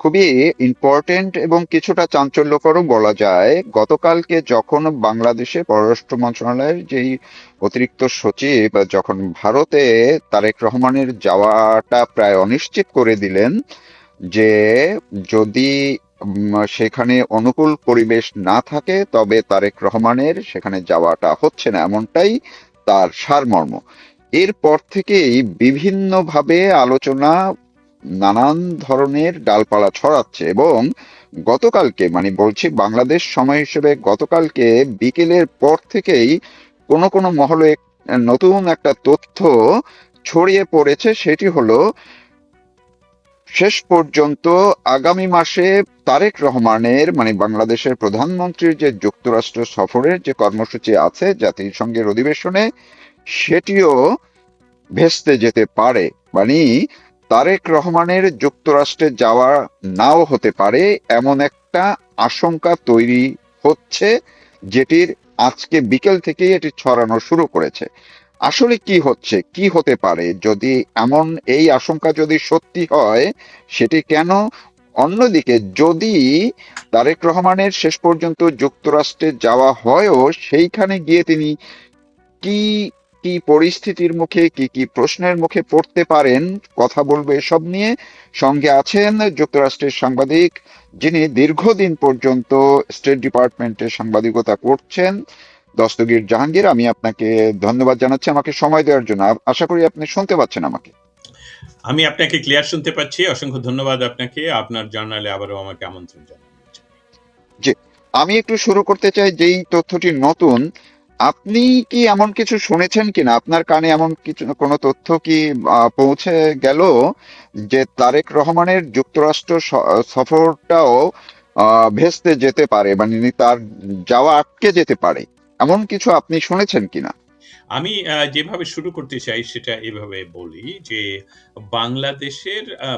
খুবই ইম্পর্টেন্ট এবং কিছুটা চাঞ্চল্যকরও বলা যায়। গতকালকে যখন বাংলাদেশে পররাষ্ট্র মন্ত্রণালয়ের যেই অতিরিক্ত সচিব যখন ভারতে তারেক রহমানের যাওয়াটা প্রায় অনিশ্চিত করে দিলেন, যে যদি সেখানে অনুকূল পরিবেশ না থাকে তবে তারেক রহমানের সেখানে যাওয়াটা হচ্ছে না, এমনটাই তার সারমর্ম। এরপর থেকেই বিভিন্নভাবে আলোচনা নানান ধরনের ডালপালা ছড়াচ্ছে এবং গতকালকে, মানে বলছি বাংলাদেশ সময় হিসেবে গতকালকে বিকেলের পর থেকেই কোনো কোনো মহলে নতুন একটা তথ্য ছড়িয়ে পড়েছে। সেটি হলো, শেষ পর্যন্ত আগামী মাসে তারেক রহমানের, মানে বাংলাদেশের প্রধানমন্ত্রীর যে যুক্তরাষ্ট্র সফরের যে কর্মসূচি আছে জাতিসংঘের অধিবেশনে, সেটিও ভেস্তে যেতে পারে। মানে তারেক রহমানের যুক্তরাষ্ট্রে যাওয়া নাও হতে পারে, এমন একটা আশঙ্কা তৈরি হচ্ছে, যেটির আজকে বিকেল থেকেই এটি ছড়ানো শুরু করেছে। আসলে কি হচ্ছে, কি হতে পারে যদি এমন এই আশঙ্কা যদি সত্যি হয়, সেটি কেন? অন্যদিকে যদি তারেক রহমানের শেষ পর্যন্ত যুক্তরাষ্ট্রে যাওয়া হয়ও, সেইখানে গিয়ে তিনি কি কি পরিস্থিতির মুখে, কি কি প্রশ্নের মুখে পড়তে পারেন, কথা বলবো এসব নিয়ে। সঙ্গে আছেন যুক্তরাষ্ট্রের সাংবাদিক, যিনি দীর্ঘদিন পর্যন্ত স্টেট ডিপার্টমেন্টে সাংবাদিকতা করছেন, দস্তগীর জাহাঙ্গীর। আমি আপনাকে ধন্যবাদ জানাচ্ছি আমাকে সময় দেওয়ার জন্য। আশা করি আপনি শুনতে পাচ্ছেন আমাকে। আমি আপনাকে ক্লিয়ার শুনতে পাচ্ছি। অসংখ্য ধন্যবাদ আপনাকে। আপনার জার্নালে আবারও আমাকে আমন্ত্রণ জানানোর জন্য। জি, আমি একটু শুরু করতে চাই যেই তথ্যটি নতুন। আপনি কি এমন কিছু শুনেছেন কিনা, আপনার কানে এমন কিছু কোনো তথ্য কি পৌঁছে গেল যে তারেক রহমানের যুক্তরাষ্ট্র সফরটাও ভেস্তে যেতে পারে, মানে তার যাওয়া আটকে যেতে পারে, এমন কিছু আপনি শুনেছেন কিনা? আমি যেভাবে শুরু করতে চাই সেটা এভাবে বলি যে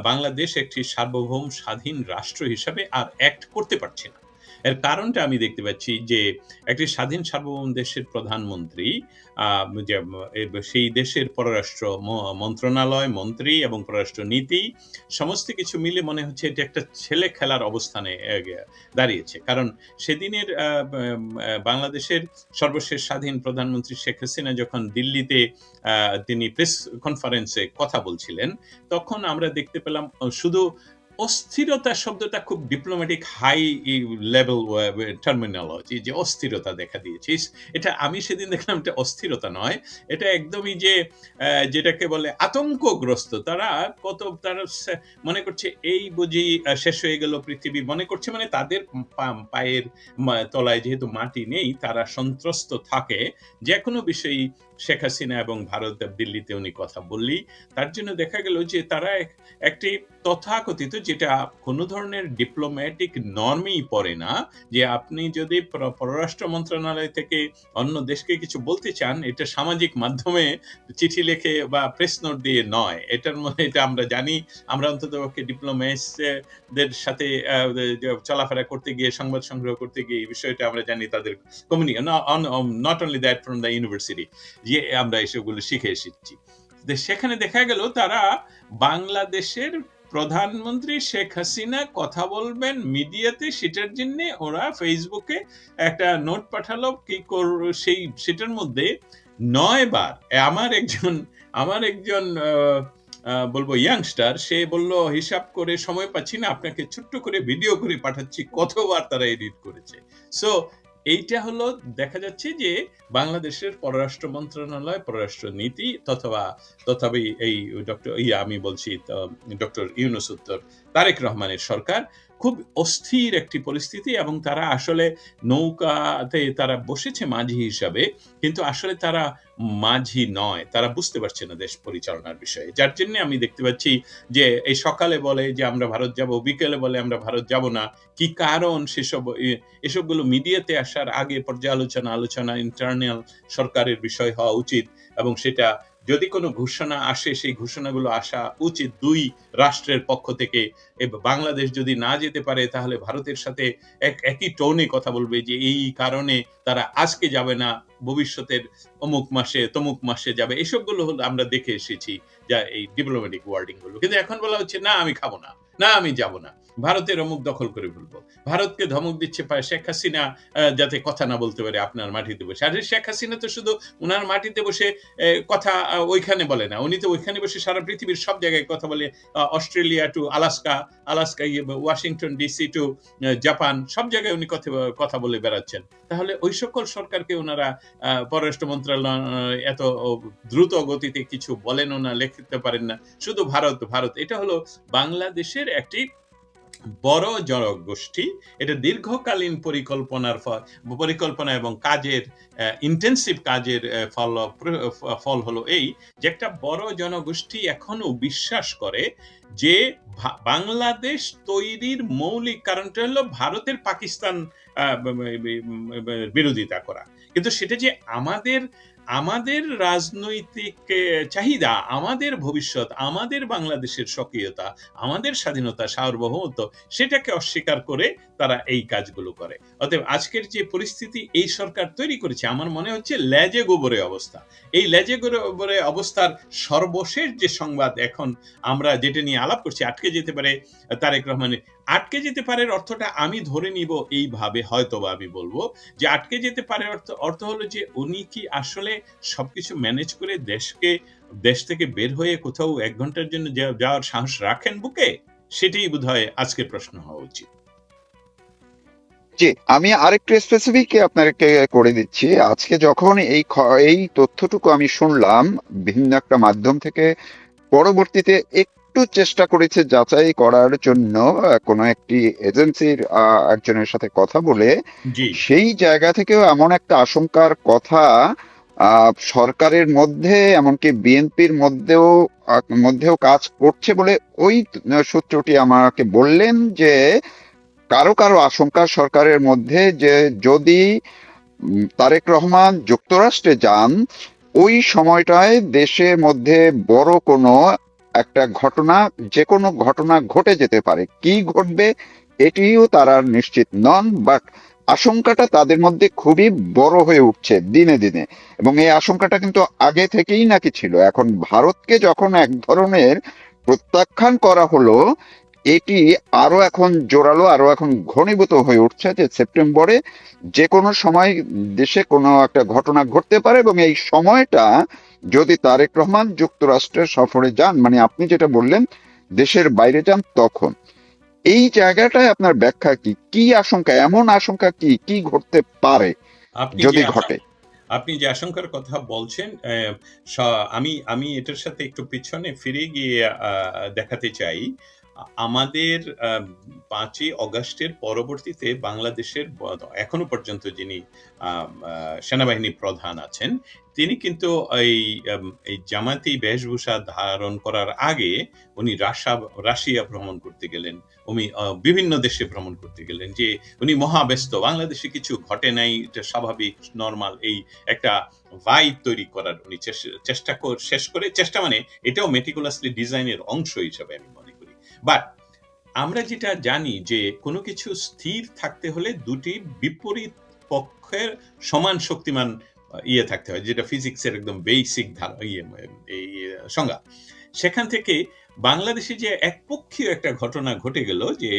বাংলাদেশ একটি সার্বভৌম স্বাধীন রাষ্ট্র হিসাবে আর অ্যাক্ট করতে পারছে না। এর কারণটা আমি দেখতে পাচ্ছি যে একটি স্বাধীন সার্বভৌম দেশের প্রধানমন্ত্রী সেই দেশের পররাষ্ট্র মন্ত্রণালয়, মন্ত্রী এবং পররাষ্ট্র নীতি সমস্ত কিছু মিলে মনে হচ্ছে এটি একটা ছেলে খেলার অবস্থানে দাঁড়িয়েছে। কারণ সেদিনের বাংলাদেশের সর্বশেষ স্বাধীন প্রধানমন্ত্রী শেখ হাসিনা যখন দিল্লিতে তিনি প্রেস কনফারেন্সে কথা বলছিলেন, তখন আমরা দেখতে পেলাম শুধু অস্থিরতা শব্দটা খুব ডিপ্লোম্যাটিক হাই লেভেল টার্মিনোলজি, যে অস্থিরতা দেখা দিয়েছে। এটা আমি সেদিন দেখলাম এটা অস্থিরতা নয়, এটা একদমই যে যেটাকে বলে আতঙ্কগ্রস্ত। তারা মনে করছে এই বুঝি শেষ হয়ে গেল পৃথিবী, মনে করছে মানে তাদের পায়ের তলায় যেহেতু মাটি নেই, তারা সন্ত্রস্ত থাকে যে কোনো বিষয়ই। শেখ হাসিনা এবং ভারত দিল্লিতে উনি কথা বললি, তার জন্য দেখা গেল যে তারা একটি তথাকথিত, যেটা কোনো ধরনের ডিপ্লোম্যাটিক নর্মেই পড়ে না, যে আপনি যদি পররাষ্ট্র মন্ত্রণালয় থেকে অন্য দেশকে কিছু বলতে চান, এটা সামাজিক মাধ্যমে চিঠি লিখে বা প্রেস নোট দিয়ে নয়। এটা আমরা জানি। আমরা অন্তত ডিপ্লোম্যাটদের সাথে চলাফেরা করতে গিয়ে, সংবাদ সংগ্রহ করতে গিয়ে এই বিষয়টা আমরা জানি, তাদের communication not only that from the university, যে আমরা এসবগুলো শিখে এসেছি। সেখানে দেখা গেল তারা বাংলাদেশের প্রধানমন্ত্রী শেখ হাসিনা কথা বলবেন মিডিয়াতে, সেটার জন্য ওরা ফেসবুকে একটা নোট পাঠালো। সেটার মধ্যে 9 বার আমার একজন বলবো ইয়াংস্টার, সে বলল হিসাব করে সময় পাচ্ছি না, আপনাকে ছোট্ট করে ভিডিও করে পাঠাচ্ছি কতবার তারা এডিট করেছে। সো এইটা হলো, দেখা যাচ্ছে যে বাংলাদেশের পররাষ্ট্র মন্ত্রণালয়, পররাষ্ট্র নীতি তথাপি এই আমি বলছি ডক্টর ইউনূস উত্তর তারেক রহমানের সরকার খুব অস্থির একটি পরিস্থিতি, এবং তারা আসলে নৌকাতে তারা বসেছে মাঝি হিসাবে, কিন্তু আসলে তারা মাঝি নয়, তারা বুঝতে পারছে না দেশ পরিচালনার বিষয়ে। যার জন্য আমি দেখতে পাচ্ছি যে এই সকালে বলে যে আমরা ভারত যাব, বিকেলে বলে আমরা ভারত যাব না। কি কারণ এসবগুলো মিডিয়াতে আসার আগে আলোচনা ইন্টারনাল সরকারের বিষয় হওয়া উচিত, এবং সেটা যদি কোনো ঘোষণা আসে, সেই ঘোষণাগুলো আসা উচিত দুই রাষ্ট্রের পক্ষ থেকে। বাংলাদেশ যদি না যেতে পারে, তাহলে ভারতের সাথে একই টোনে কথা বলবে যে এই কারণে তারা আজকে যাবে না, ভবিষ্যতের অমুক মাসে তমুক মাসে যাবে। এসবগুলো আমরা দেখে এসেছি, যা এই ডিপ্লোম্যাটিক ওয়ার্ডিং গুলো। কিন্তু এখন বলা হচ্ছে না, আমি খাবো না, না আমি যাব না। ভারতের অমুক দখল করে ফেলবো। ভারতকে ধমক দিচ্ছে শেখ হাসিনা যাতে কথা না বলতে পারে আপনার মাটিতে বসে। আরে শেখ হাসিনা তো শুধু উনার মাটিতে বসে কথা ওইখানে বলে না। উনি তো ওইখানে বসে সারা পৃথিবীর সব জায়গায় কথা বলে। Australia to Alaska, Alaska Washington DC to Japan সব জায়গায় উনি কথা বলে বেড়াচ্ছেন। তাহলে ওই সকল সরকারকে উনারা পররাষ্ট্র মন্ত্রণালয় এত দ্রুত গতিতে কিছু বলেনও না, লিখতে পারেন না। শুধু ভারত, ভারত। এটা হলো বাংলাদেশের একটি বড় জনগোষ্ঠী। এটা দীর্ঘকালীন পরিকল্পনা এবং কাজের ইন্টেন্সিভ কাজের ফল হলো এই যে একটা বড় জনগোষ্ঠী এখনো বিশ্বাস করে যে বাংলাদেশ তৈরির মৌলিক কারণটা হলো ভারতের পাকিস্তান বিরোধিতা করা। কিন্তু সেটা যে আমাদের আমাদের রাজনৈতিক চাহিদা, আমাদের ভবিষ্যৎ, আমাদের বাংলাদেশের স্বকীয়তা, আমাদের স্বাধীনতা, সার্বভৌমত্ব সেটাকে অস্বীকার করে তারা এই কাজগুলো করে। অতএব আজকের যে পরিস্থিতি এই সরকার তৈরি করেছে আমার মনে হচ্ছে লেজে গোবরে অবস্থা। এই লেজে গোবরে অবস্থার সর্বশেষ যে সংবাদ এখন আমরা যেটা নিয়ে আলাপ করছি, আটকে যেতে পারে তারেক রহমানের। আটকে যেতে পারে অর্থটা আমি ধরে নিব এইভাবে, হয়তোবা আমি বলবো যে আটকে যেতে পারে অর্থ হলো যে উনি কি আসলে সবকিছু ম্যানেজ করে দেশ থেকে বের হয়ে কোথাও ১ ঘন্টার জন্য যাওয়ার সাহস রাখেন বুকে? সেটাই বোধহয় আজকের প্রশ্ন হওয়া উচিত। জি, আমি আরেকটু স্পেসিফিক আপনাকে করে দিচ্ছি। আজকে যখন এই তথ্যটুকু আমি শুনলাম বিভিন্ন একটা মাধ্যম থেকে, পরবর্তীতে একটু চেষ্টা করেছে যাচাই করার জন্য কোনো একটি এজেন্সির একজনের সাথে কথা বলে, জি, সেই জায়গা থেকেও এমন একটা আশঙ্কার কথা সরকারের মধ্যে, এমনকি বিএনপির মধ্যেও কাজ করছে বলে ওই সূত্রটি আমাকে বললেন যে কারো কারো আশঙ্কা সরকারের মধ্যে যে যদি তারেক রহমান যুক্তরাষ্ট্রে যান, ওই সময়টায় দেশের মধ্যে বড় কোনো একটা ঘটনা, যে কোনো ঘটনা ঘটে যেতে পারে। কি ঘটবে এটিও তারা নিশ্চিত নন, বাট আশঙ্কাটা তাদের মধ্যে খুবই বড় হয়ে উঠছে দিনে দিনে। এবং এই আশঙ্কাটা কিন্তু আগে থেকেই নাকি ছিল, এখন ভারতকে যখন এক ধরনের প্রত্যাখ্যান করা হলো, এটি আরো এখন জোরালো, আরো এখন ঘনীভূত হয়ে উঠছে যে সেপ্টেম্বরে যে কোনো সময় দেশে কোনো একটা ঘটনা ঘটতে পারে। এবং এই সময়টা যদি তারেক রহমান যুক্তরাষ্ট্রের সফরে যান, মানে আপনি যেটা বললেন দেশের বাইরে যান, তখন এই জায়গাটায় আপনার ব্যাখ্যা কি? কি আশঙ্কা, এমন আশঙ্কা কি কি ঘটতে পারে আপনি যে যদি ঘটে? আপনি যে আশঙ্কার কথা বলছেন, আমি আমি এটার সাথে একটু পিছনে ফিরে গিয়ে দেখাতে চাই। আমাদের ৫ই অগাস্টের পরবর্তীতে বাংলাদেশের এখনো পর্যন্ত যিনি সেনাবাহিনী প্রধান আছেন, তিনি কিন্তু এই জামাতি বেশভূষা ধারণ করার আগে উনি রাশিয়া ভ্রমণ করতে গেলেন। উনি বিভিন্ন দেশে ভ্রমণ করতে গেলেন। যে উনি মহাব্যস্ত। বাংলাদেশে কিছু ঘটে নাই, এটা স্বাভাবিক, নরমাল এই একটা ভাইব তৈরি করার উনি শেষ করে, চেষ্টা মানে এটাও মেটিকুলাসলি ডিজাইনের অংশ হিসাবে আমি মনে করি। বাট আমরা যেটা জানি যে কোনো কিছু স্থির থাকতে হলে দুটি বিপরীত পক্ষের সমান শক্তিমান থাকতে হয়, যেটা ফিজিক্সের একদম বেসিক এই সংজ্ঞা। সেখান থেকে বাংলাদেশে যে একপক্ষীয় একটা ঘটনা ঘটে গেল যে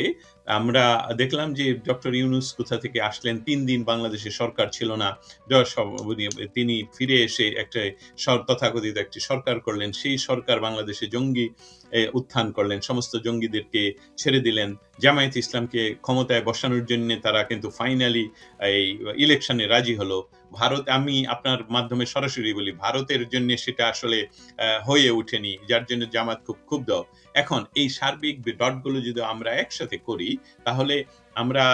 আমরা দেখলাম যে ডক্টর ইউনূস কোথা থেকে আসলেন, ৩ দিন বাংলাদেশে সরকার ছিল না। তিনি ফিরে এসে একটা তথাকথিত একটি সরকার করলেন। সেই সরকার বাংলাদেশে জঙ্গি উত্থান করলেন, সমস্ত জঙ্গিদেরকে ছেড়ে দিলেন। জামায়াত ইসলামকে ক্ষমতায় বসানোর জন্য তারা কিন্তু ফাইনালি এই ইলেকশনে রাজি হলো। ভারত, আমি আপনার মাধ্যমে সরাসরি বলি, ভারতের জন্য সেটা আসলে হয়ে ওঠেনি, যার জন্য জামাত খুব ক্ষুব্ধ। এখন এই সার্বিক ডটগুলো যদি আমরা একসাথে করি, তাহলে আমরা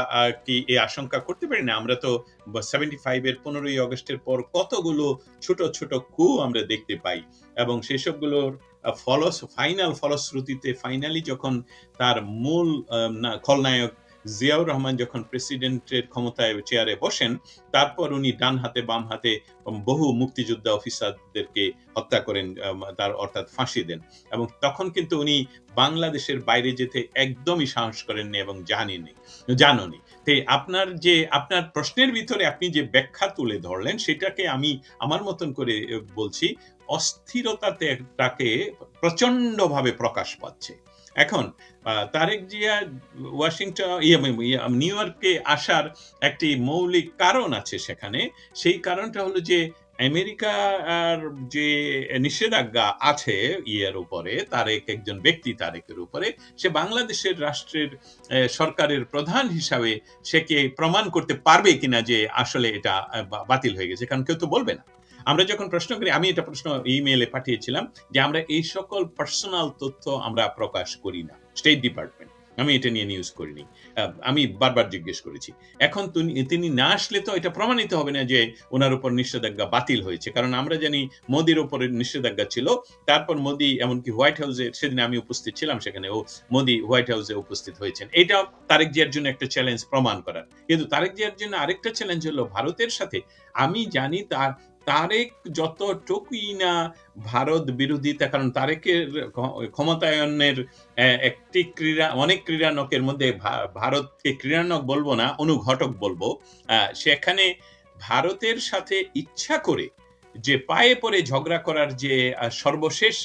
কি এই আশঙ্কা করতে পারি না? আমরা তো 75 এর 15ই অগস্টের পর কতগুলো ছোট ছোট কু আমরা দেখতে পাই, এবং সেসবগুলোর ফাইনাল ফলশ্রুতিতে ফাইনালি যখন তার মূল খলনায়ক জিয়াউর রহমান যখন প্রেসিডেন্টের ক্ষমতায় চেয়ারে বসেন, তারপর উনি ডান হাতে বাম হাতে বহু মুক্তিযোদ্ধা অফিসারদেরকে হত্যা করেন, অর্থাৎ ফাঁসি দেন। এবং তখন কিন্তু উনি বাংলাদেশের বাইরে যেতে একদমই সাহস করেননি এবং জাননি। আপনার প্রশ্নের ভিতরে আপনি যে ব্যাখ্যা তুলে ধরলেন, সেটাকে আমি আমার মতন করে বলছি, অস্থিরতাতে তাকে প্রচন্ডভাবে প্রকাশ পাচ্ছে। এখন তারেক জিয়া ওয়াশিংটন নিউ ইয়র্কে আসার একটি মৌলিক কারণ আছে সেখানে। সেই কারণটা হলো যে আমেরিকার যে নিষেধাজ্ঞা আছে ইয়ের উপরে, একজন ব্যক্তি তারেকের উপরে, সে বাংলাদেশের রাষ্ট্রের সরকারের প্রধান হিসাবে কে প্রমাণ করতে পারবে কিনা যে আসলে এটা বাতিল হয়ে গেছে। কারণ কেউ তো বলবে না। আমরা যখন প্রশ্ন করি, আমি এটা প্রশ্ন ইমেইলে পাঠিয়েছিলাম যে আমরা এই সকল পার্সোনাল তথ্য আমরা প্রকাশ করি না, স্টেট ডিপার্টমেন্ট। আমি এটা নিয়ে নিউজ করিনি। আমি বারবার জিজ্ঞেস করেছি। এখন তিনি না আসলে তো এটা প্রমাণিত হবে না যে ওনার উপর নিষেধাজ্ঞা বাতিল হয়েছে। কারণ আমরা জানি মোদির উপরে নিষেধাজ্ঞা ছিল। তারপর মোদি এমনকি হোয়াইট হাউসে, সেদিন আমি উপস্থিত ছিলাম সেখানে, মোদি হোয়াইট হাউসে উপস্থিত হয়েছেন। এটাও তারেক জিয়ার জন্য একটা চ্যালেঞ্জ প্রমাণ করার। কিন্তু তারেক জিয়ার জন্য আরেকটা চ্যালেঞ্জ হলো ভারতের সাথে। আমি জানি তারেক যতটুকুই না ভারত বিরোধিতা, কারণ তারেকের ক্ষমতায়নের অনেক ক্রীড়ানকের মধ্যে ভারতকে ক্রীড়ানক বলবো না, অনুঘটক বলবো। সেখানে ভারতের সাথে ইচ্ছা করে যে পায়ে পড়ে ঝগড়া করার যে সর্বশেষ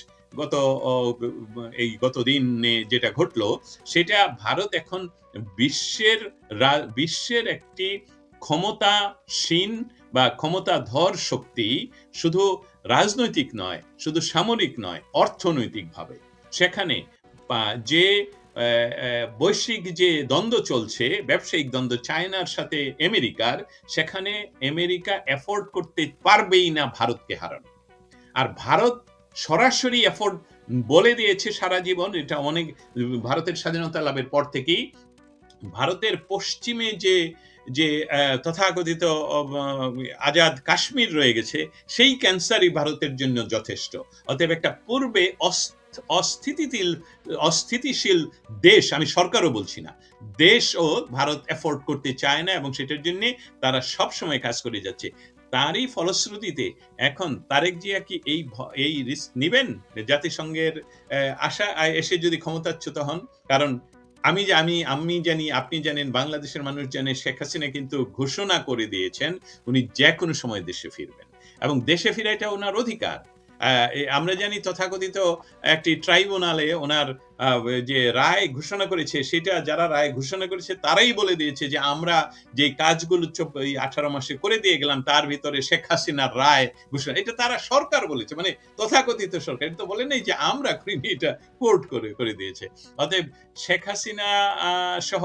গত দিনে যেটা ঘটলো, সেটা ভারত এখন বিশ্বের একটি ক্ষমতাসীন বা ক্ষমতাধর শক্তি, শুধু রাজনৈতিক নয়, শুধু সামরিক নয়, অর্থনৈতিকভাবে। সেখানে যে বৈশ্বিক যে দ্বন্দ্ব চলছে, ব্যবসায়িক দ্বন্দ্ব চায়নার সাথে আমেরিকার, সেখানে আমেরিকা এফোর্ড করতে পারবেই না ভারতকে হারানো। আর ভারত সরাসরি এফোর্ড বলে দিয়েছে সারা জীবন। এটা অনেক ভারতের স্বাধীনতা লাভের পর থেকেই ভারতের পশ্চিমে যে তথাকথিত আজাদ কাশ্মীর রয়ে গেছে, সেই ক্যান্সারই ভারতের জন্য যথেষ্ট। অতএব একটা পূর্বে অস্থিতিশীল দেশ, আমি সরকারও বলছি না, দেশও ভারত এফোর্ড করতে চায় না, এবং সেটার জন্য তারা সব সময় কাজ করে যাচ্ছে। তারই ফলশ্রুতিতে এখন তারেক জিয়া কি এই রিস্ক নিবেন জাতিসংঘের আশা এসে যদি ক্ষমতাচ্যুত হন? কারণ আমি জানি, আপনি জানেন, বাংলাদেশের মানুষ জানে, শেখ হাসিনা কিন্তু ঘোষণা করে দিয়েছেন উনি যে কোনো সময় দেশে ফিরবেন, এবং দেশে ফিরা এটা ওনার অধিকার। আমরা জানি তথাকথিত একটি ট্রাইব্যুনালে ওনার যে রায় ঘোষণা করেছে, সেটা যারা রায় ঘোষণা করেছে তারাই বলে দিয়েছে যে আমরা যে কাজগুলো 18 মাসে করে দিয়ে গেলাম, তার ভিতরে শেখ হাসিনার রায় ঘোষণা, এটা তারা সরকার বলেছে, মানে তথাকথিত সরকার। এটা তো বলে নাই যে আমরা করিনি, এটা কোর্ট করে দিয়েছে। অতএব শেখ হাসিনা সহ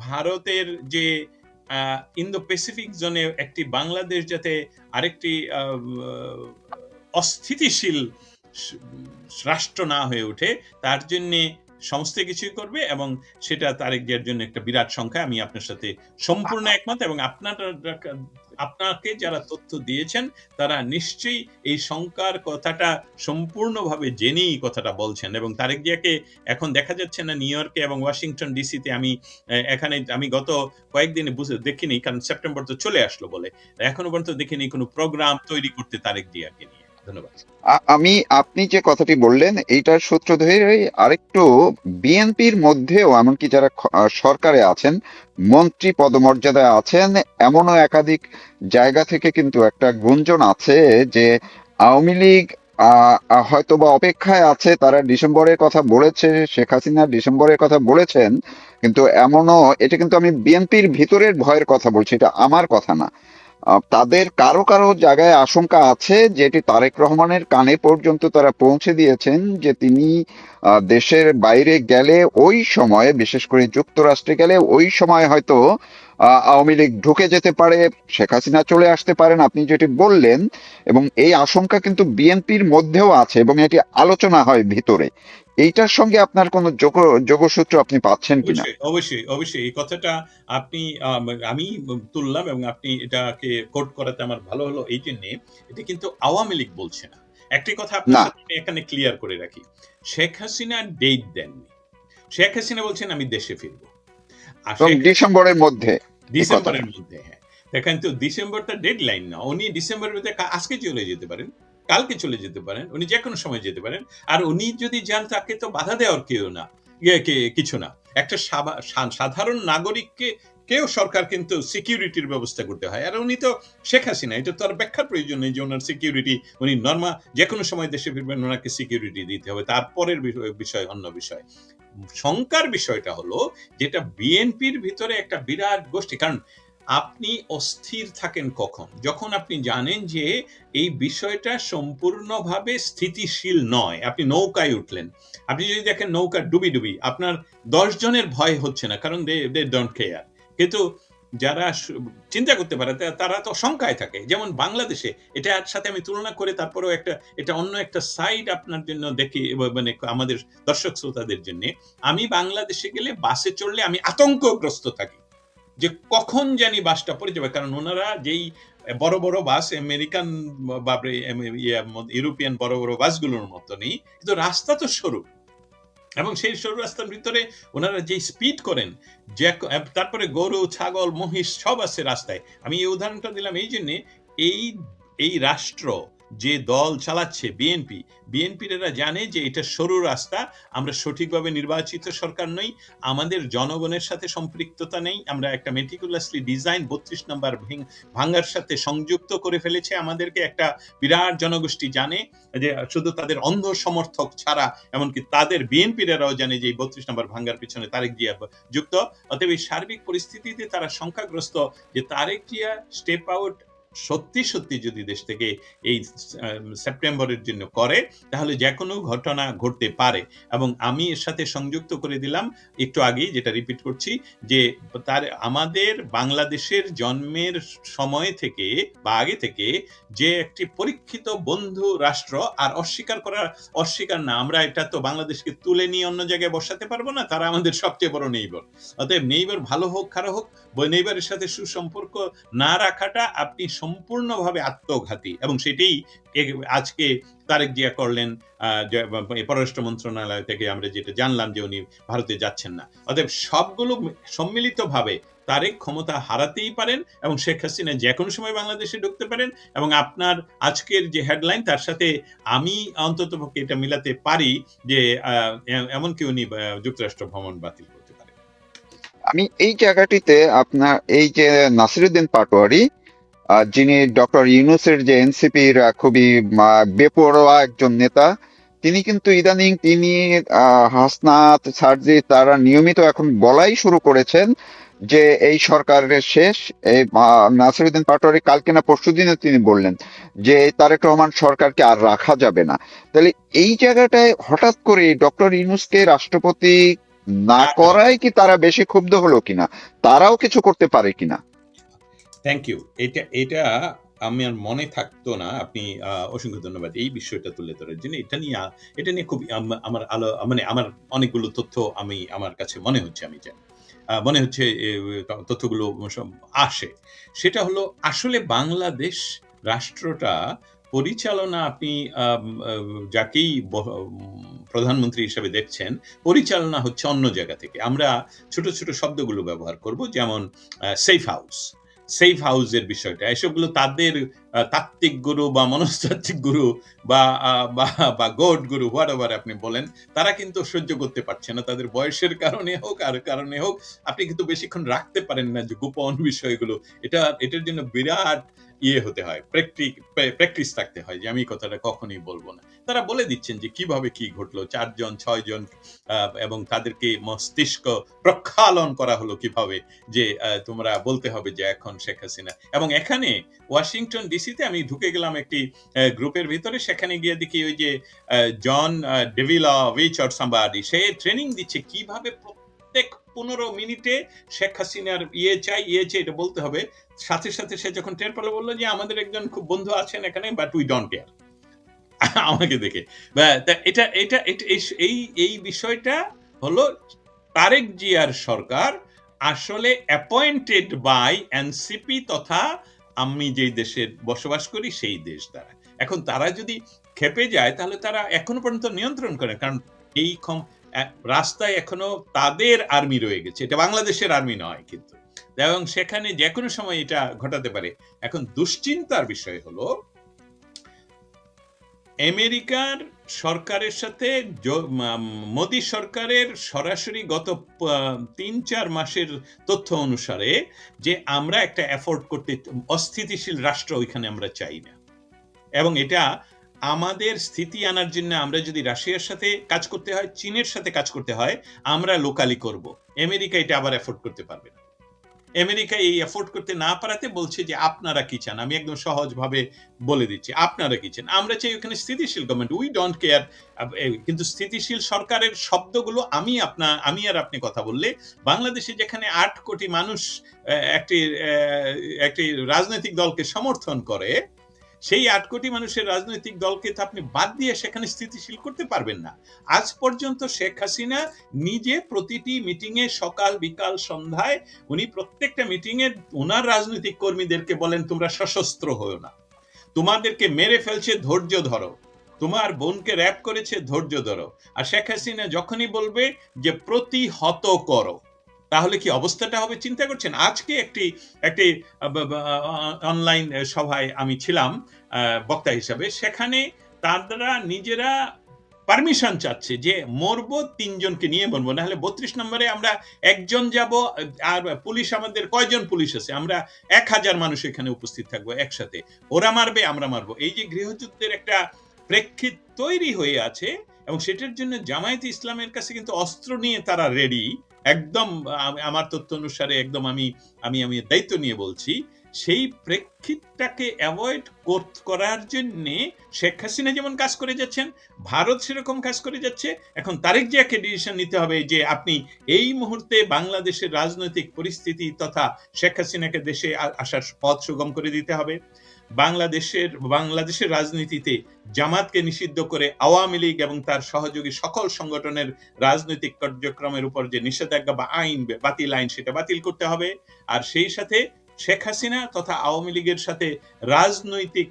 ভারতের যে ইন্দো প্যাসিফিক জোনে একটি বাংলাদেশ যাতে আরেকটি অস্থিতিশীল রাষ্ট্র না হয়ে ওঠে, তার জন্য সমস্ত কিছুই করবে, এবং সেটা তারেক জিয়ার জন্য একটা বিরাট সংখ্যা। আমি আপনার সাথে সম্পূর্ণ একমত, এবং আপনাকে যারা তথ্য দিয়েছেন তারা নিশ্চয়ই এই সংখ্যার কথাটা সম্পূর্ণভাবে জেনেই কথাটা বলছেন। এবং তারেক জিয়াকে এখন দেখা যাচ্ছে না নিউ ইয়র্কে এবং ওয়াশিংটন ডিসিতে। আমি গত কয়েকদিনে দেখিনি, কারণ সেপ্টেম্বর তো চলে আসলো বলে, এখনো পর্যন্ত দেখিনি কোনো প্রোগ্রাম তৈরি করতে তারেক জিয়াকে নিয়ে। ধন্যবাদ। আপনি যে কথাটি বললেন এইটার সূত্র ধরে আরেকটু বিএনপির মধ্যেও, এমনকি যারা সরকারে আছেন, মন্ত্রী পদমর্যাদায় আছেন, এমনও একাধিক জায়গা থেকে কিন্তু একটা গুঞ্জন আছে যে আওয়ামী লীগ হয়তো বা অপেক্ষায় আছে। তারা ডিসেম্বরের কথা বলেছে, শেখ হাসিনা ডিসেম্বরের কথা বলেছেন, কিন্তু এটা কিন্তু আমি বিএনপির ভিতরের ভয়ের কথা বলছি, এটা আমার কথা না। তাদের কারো কারো জায়গায় আশঙ্কা আছে, যেটি তারেক রহমানের কানে পর্যন্ত তারা পৌঁছে দিয়েছেন, যে তিনি দেশের বাইরে গেলে, ওই সময়ে বিশেষ করে যুক্তরাষ্ট্রে গেলে, ওই সময় হয়তো আওয়ামী লীগ ঢুকে যেতে পারে, শেখ হাসিনা চলে আসতে পারেন, আপনি যেটি বললেন। এবং এই আশঙ্কা কিন্তু বিএনপির মধ্যেও আছে, এবং এটি আলোচনা হয় ভিতরে। এইটার সঙ্গে আপনার কোনো যোগসূত্র আপনি পাচ্ছেন কিনা? অবশ্যই এই কথাটা আপনি আমি তুললাম, এবং আপনি এটাকে কোট করাতে আমার ভালো হলো এই জন্যে। এটা কিন্তু আওয়ামী লীগ বলছে না। একটি কথা আপনার না, সাথে এখানে ক্লিয়ার করে রাখি, শেখ হাসিনা ডেট দেননি। শেখ হাসিনা বলছেন আমি দেশে ফিরবো, আর এবং ডিসেম্বরের মধ্যে এই ডিসেম্বরের কথাটা। মধ্যে। হ্যাঁ, দেখেন তো, ডিসেম্বরটা ডেডলাইন না। উনি ডিসেম্বরের মধ্যে আজকে চলে যেতে পারেন, কালকে চলে যেতে পারেন, উনি যে কোনো সময় যেতে পারেন। আর উনি যদি যান, তাকে তো বাধা দেওয়ার কিছু না। একটা সাধারণ নাগরিককে সরকার কিন্তু সিকিউরিটির ব্যবস্থা করতে হয়। আর উনি তো শেখ হাসিনা, এটা তো আর ব্যাখ্যার প্রয়োজন নেই যে ওনার সিকিউরিটি, উনি নর্মাল যে কোনো সময় দেশে ফিরবেন, ওনাকে সিকিউরিটি দিতে হবে। তারপরের বিষয় অন্য বিষয়। শঙ্কার বিষয়টা হলো যেটা বিএনপির ভিতরে একটা বিরাট গোষ্ঠী। কারণ আপনি অস্থির থাকেন কখন? যখন আপনি জানেন যে এই বিষয়টা সম্পূর্ণভাবে স্থিতিশীল নয়। আপনি নৌকায় উঠলেন। আপনি যদি দেখেন নৌকা ডুবি, আপনার ১০ জনের ভয় হচ্ছে না, কারণ দে ডোন্ট কেয়ার। কিন্তু যারা চিন্তা করতে পারে তারা তো শঙ্কায় থাকে। যেমন বাংলাদেশে, এটার সাথে আমি তুলনা করে তারপরেও এটা অন্য একটা সাইড আপনার জন্য দেখি, মানে আমাদের দর্শক শ্রোতাদের জন্য। আমি বাংলাদেশে গেলে বাসে চড়লে আমি আতঙ্কগ্রস্ত থাকি যে কখন জানি বাসটা পড়ে যাবে। কারণ ওনারা যেই বড় বড় বাস, আমেরিকান বা ইউরোপিয়ান বড় বড় বাসগুলোর মতো নেই, কিন্তু রাস্তা তো সরু, এবং সেই সরু রাস্তার ভিতরে ওনারা যে স্পিড করেন, যে তারপরে গরু ছাগল মহিষ সব আছে রাস্তায়। আমি এই উদাহরণটা দিলাম এই জন্যে, এই এই রাষ্ট্র যে দল চালাচ্ছে বিএনপির এরা জানে যে এটা সরু রাস্তা, আমরা সঠিকভাবে নির্বাচিত সরকার নই, আমাদের জনগণের সাথে সম্পৃক্ততা নেই, আমরা একটা মেটিকুলাসলি ডিজাইন ৩২ নম্বর ভাঙ্গার সাথে সংযুক্ত করে ফেলেছে আমাদেরকে। একটা বিরাট জনগোষ্ঠী জানে যে শুধু তাদের অন্ধ সমর্থক ছাড়া, এমনকি তাদের বিএনপির এরাও জানে যে এই ৩২ নম্বর ভাঙ্গার পিছনে তারেক জিয়া যুক্ত। অতএব এই সার্বিক পরিস্থিতিতে তারা সংখ্যাগ্রস্ত যে তারেক জিয়া স্টেপ আউট সত্যি যদি দেশ থেকে এই সেপ্টেম্বরের জন্য করে, তাহলে যে কোনো ঘটনা ঘটতে পারে। এবং আমি এর সাথে সংযুক্ত করে দিলাম একটু আগেই, যেটা রিপিট করছি, যে আমাদের বাংলাদেশের জন্মের সময় থেকে বা আগে থেকে যে একটি পরীক্ষিত বন্ধু রাষ্ট্র, আর অস্বীকার না, আমরা এটা তো বাংলাদেশকে তুলে নিয়ে অন্য জায়গায় বসাতে পারবো না, তারা আমাদের সবচেয়ে বড় নেইবার। অতএব নেইবার ভালো হোক খারাপ হোক, নেইবারের সাথে সুসম্পর্ক না রাখাটা আপনি সম্পূর্ণভাবে আত্মঘাতী, এবং সেটাই আজকে তারেক জিয়া করলেন। পররাষ্ট্র মন্ত্রণালয় থেকে আমরা যেটা জানলাম যে উনি ভারতে যাচ্ছেন না। অতএব সবগুলো সম্মিলিতভাবে তারেক ক্ষমতা হারাতেই পারেন, এবং শেখ হাসিনা যে কোনো সময় বাংলাদেশে ঢুকতে পারেন। এবং আপনার আজকের যে হেডলাইন, তার সাথে আমি অন্ততপক্ষে এটা মিলাতে পারি যে এমনকি উনি যুক্তরাষ্ট্র ভ্রমণ বাতিল করতে পারেন। আমি এই জায়গাটিতে আপনার এই যে নাসিরুদ্দিন পাটোয়ারি, যিনি ডক্টর ইউনূসের যে এনসিপির খুবই বেপরোয়া একজন নেতা, তিনি কিন্তু ইদানিং হাসনাত সার্জি তারা নিয়মিত এখন বলাই শুরু করেছেন যে এই সরকারের শেষ। এই নাসিরুদ্দিন পাটোয়ারি কালকে না পরশুদিনে তিনি বললেন যে তারেক রহমান সরকারকে আর রাখা যাবে না। তাহলে এই জায়গাটায় হঠাৎ করে ডক্টর ইউনূসকে রাষ্ট্রপতি না করায় কি তারা বেশি ক্ষুব্ধ হলো কিনা, তারাও কিছু করতে পারে কিনা? Thank you. এটা আমার মনে থাকতো না। আপনি অসংখ্য ধন্যবাদ এই বিষয়টা তুলে ধরার জন্য। এটা নিয়ে খুব আমার মানে আমার অনেকগুলো তথ্য আমার কাছে মনে হচ্ছে, আমি জানি মনে হচ্ছে তথ্যগুলো আসে। সেটা হলো, আসলে বাংলাদেশ রাষ্ট্রটা পরিচালনা, আপনি যাকেই প্রধানমন্ত্রী হিসেবে দেখছেন, পরিচালনা হচ্ছে অন্য জায়গা থেকে। আমরা ছোট ছোট শব্দগুলো ব্যবহার করব, যেমন সেফ হাউসের বিষয়টা, এসবগুলো তাদের তাত্ত্বিক গুরু বা মনস্তাত্ত্বিক গুরু বা গড গুরু, হোয়াটএভার আপনি বলেন, তারা কিন্তু সহ্য করতে পারছে না, তাদের বয়সের কারণে হোক আর কারণে হোক। আপনি কিন্তু বেশিক্ষণ রাখতে পারেন না যে গোপন বিষয়গুলো। এটার জন্য বিরাট হতে হয়, প্র্যাকটিস থাকতে হয় যে আমি কথাটা কখনোই বলবো না। তারা বলে দিচ্ছেন যে কিভাবে কি ঘটলো, 4 জন 6 জন, এবং তাদেরকে মস্তিষ্ক প্রক্ষালন করা হলো কিভাবে, যে তোমরা বলতে হবে যে এখন শেখ হাসিনা। এবং এখানে ওয়াশিংটন ডিসিতে আমি ঢুকে গেলাম একটি গ্রুপের ভিতরে, সেখানে গিয়ে দেখি ওই যে জন ডেভিলোভিচ অর সামবাডি, সে ট্রেনিং দিচ্ছে কিভাবে প্রত্যেক 15 মিনিটে শেখ হাসিনার চাই এটা বলতে হবে। সাথে সাথে সে যখন টের পেল, বললো যে আমাদের একজন খুব বন্ধু আছেন এখানে, বাট উই ডোন্ট কেয়ার। আমাকে দেখে এই বিষয়টা হলো, তারেক জিয়ার সরকার আসলে অ্যাপয়েন্টেড বাই এনসিপি তথা আমি যেই দেশে বসবাস করি সেই দেশ দ্বারা। এখন তারা যদি খেপে যায়, তাহলে তারা এখনো পর্যন্ত নিয়ন্ত্রণ করে, কারণ এই রাস্তায় এখনো তাদের আর্মি রয়ে গেছে, এটা বাংলাদেশের আর্মি নয় কিন্তু, এবং সেখানে যে কোনো সময় এটা ঘটাতে পারে। এখন দুশ্চিন্তার বিষয় হলো, আমেরিকার সরকারের সাথে মোদী সরকারের সরাসরি গত ৩-৪ মাসের তথ্য অনুসারে, যে আমরা একটা অ্যাফোর্ড করতে, অস্থিতিশীল রাষ্ট্র ওইখানে আমরা চাই না, এবং এটা আমাদের স্থিতি আনার জন্য আমরা যদি রাশিয়ার সাথে কাজ করতে হয়, চীনের সাথে কাজ করতে হয়, আমরা লোকালি করব। আমেরিকা এটা আবার এফোর্ড করতে পারবে না। আমেরিকা এই এফোর্ড করতে না পারাতে বলছে যে আপনারা কি চান, আমি একদম সহজভাবে বলে দিচ্ছি, আপনারা কি চান। আমরা চাই ওখানে স্থিতিশীল গভর্নমেন্ট, উই ডোন্ট কেয়ার। কিন্তু স্থিতিশীল সরকারের শব্দগুলো আমি আর আপনি কথা বললে, বাংলাদেশে যেখানে 8 কোটি মানুষ একটি একটি রাজনৈতিক দলকে সমর্থন করে, সেই 8 কোটি মানুষের রাজনৈতিক দলকে তো আপনি বাদ দিয়ে সেখানে স্থিতিশীল করতে পারবেন না। আজ পর্যন্ত শেখ হাসিনা নিজে প্রতিটি মিটিংয়ে সকাল বিকাল সন্ধ্যায় উনি প্রত্যেকটা মিটিংয়ে ওনার রাজনৈতিক কর্মীদেরকে বলেন, তোমরা সশস্ত্র হও না, তোমাদেরকে মেরে ফেলছে, ধৈর্য ধরো, তোমার বোনকে র‍্যাপ করেছে, ধৈর্য ধরো। আর শেখ হাসিনা যখনই বলবে যে প্রতিহত করো, তাহলে কি অবস্থাটা হবে চিন্তা করছেন। আজকে একটি একটি অনলাইন সভায় আমি ছিলাম বক্তা হিসাবে, সেখানে তারা নিজেরা পারমিশন চাচ্ছে যে মরবো 3 জনকে নিয়ে মরবো, না হলে 32 নম্বরে আমরা একজন যাব, আর পুলিশ আমাদের কয়জন পুলিশ আছে, আমরা 1000 মানুষ এখানে উপস্থিত থাকবো একসাথে, ওরা মারবে আমরা মারবো। এই যে গৃহযুদ্ধের একটা প্রেক্ষিত তৈরি হয়ে আছে, এবং সেটার জন্য জামায়াতে ইসলামের কাছে কিন্তু অস্ত্র নিয়ে তারা রেডি একদম। আমার তথ্য অনুসারে একদম আমি আমি আমি দায়িত্ব নিয়ে বলছি, সেই প্রেক্ষিতটাকে অ্যাভয়েড করার জন্য শেখ হাসিনা যেমন কাজ করে যাচ্ছেন, ভারত সেরকম কাজ করে যাচ্ছে। এখন তারেক জিয়াকে ডিসিশন নিতে হবে যে আপনি এই মুহূর্তে বাংলাদেশের রাজনৈতিক পরিস্থিতি তথা শেখ হাসিনাকে দেশে আসার পথ সুগম করে দিতে হবে। বাংলাদেশের রাজনীতিতে জামাতকে নিষিদ্ধ করে আওয়ামী লীগ এবং তার সহযোগী সকল সংগঠনের রাজনৈতিক কার্যক্রমের উপর যে নিষেধাজ্ঞা বা আইন, বাতিল আইন, সেটা বাতিল করতে হবে। আর সেই সাথে শেখ হাসিনা তথা আওয়ামী লীগের সাথে রাজনৈতিক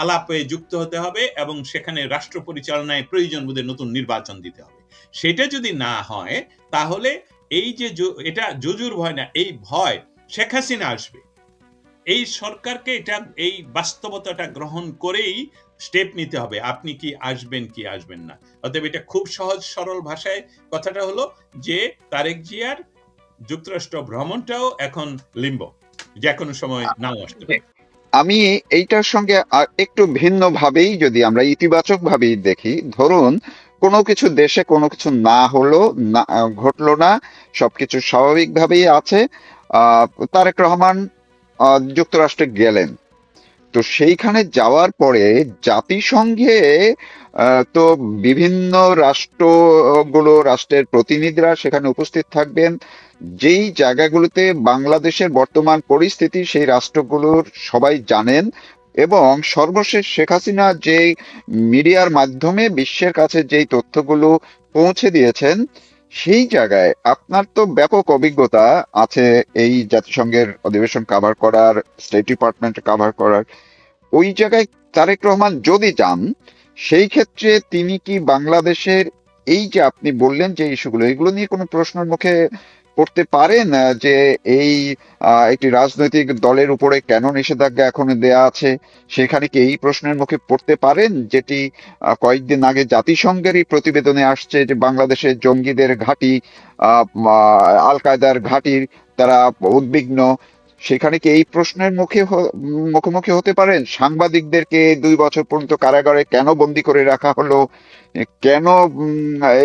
আলাপে যুক্ত হতে হবে, এবং সেখানে রাষ্ট্র পরিচালনায় প্রয়োজন বোধে নতুন নির্বাচন দিতে হবে। সেটা যদি না হয়, তাহলে এই যে এটা জুজুর ভয় না, এই ভয় শেখ হাসিনা আসবে। এই সরকারকে এটা এই বাস্তবতাটা গ্রহণ করেই স্টেপ নিতে হবে, আপনি কি আসবেন কি আসবেন না। অতএব এটা খুব সহজ সরল ভাষায় কথাটা হলো যে তারেক জিয়ার যুক্তরাষ্ট্র ভ্রমণটাও এখন লিম্ব, যে কোনো সময় নাও আসতে পারে। আমি এইটার সঙ্গে একটু ভিন্ন ভাবেই যদি আমরা ইতিবাচক ভাবেই দেখি, ধরুন কোনো কিছু দেশে কোনো কিছু না হলো, না ঘটলো না, সবকিছু স্বাভাবিকভাবেই আছে, আহ তারেক রহমান যুক্তরাষ্ট্রে গেলেন। তো সেইখানে যাওয়ার পরে জাতিসংঘে তো বিভিন্ন রাষ্ট্রের প্রতিনিধিরা সেখানে উপস্থিত থাকবেন। যেই জায়গাগুলোতে বাংলাদেশের বর্তমান পরিস্থিতি সেই রাষ্ট্রগুলোর সবাই জানেন, এবং সর্বশেষ শেখ হাসিনা যে মিডিয়ার মাধ্যমে বিশ্বের কাছে যেই তথ্যগুলো পৌঁছে দিয়েছেন, সেই জায়গায় আপনার তো ব্যাপক অভিজ্ঞতা আছে এই জাতিসংঘের অধিবেশন কভার করার, স্টেট ডিপার্টমেন্ট কভার করার। ওই জায়গায় তারেক রহমান যদি যান, সেই ক্ষেত্রে তিনি কি বাংলাদেশের এই যে আপনি বললেন যে ইস্যুগুলো, এগুলো নিয়ে কোনো প্রশ্নের মুখে পড়তে পারেন? যে এই একটি রাজনৈতিক দলের উপরে কেন নিষেধাজ্ঞা এখনো দেয়া আছে, সেখানে কি এই প্রশ্নের মুখে পড়তে পারেন, যেটি কয়েকদিন আগে জাতিসংঘেরই প্রতিবেদনে আসছে যে বাংলাদেশের জঙ্গিদের ঘাঁটি, আল কায়দার ঘাঁটির তারা উদ্বিগ্ন? সেখানে কি এই প্রশ্নের মুখোমুখি হতে পারেন? সাংবাদিকদেরকে 2 বছর পর্যন্ত কারাগারে কেন বন্দি করে রাখা হলো, কেন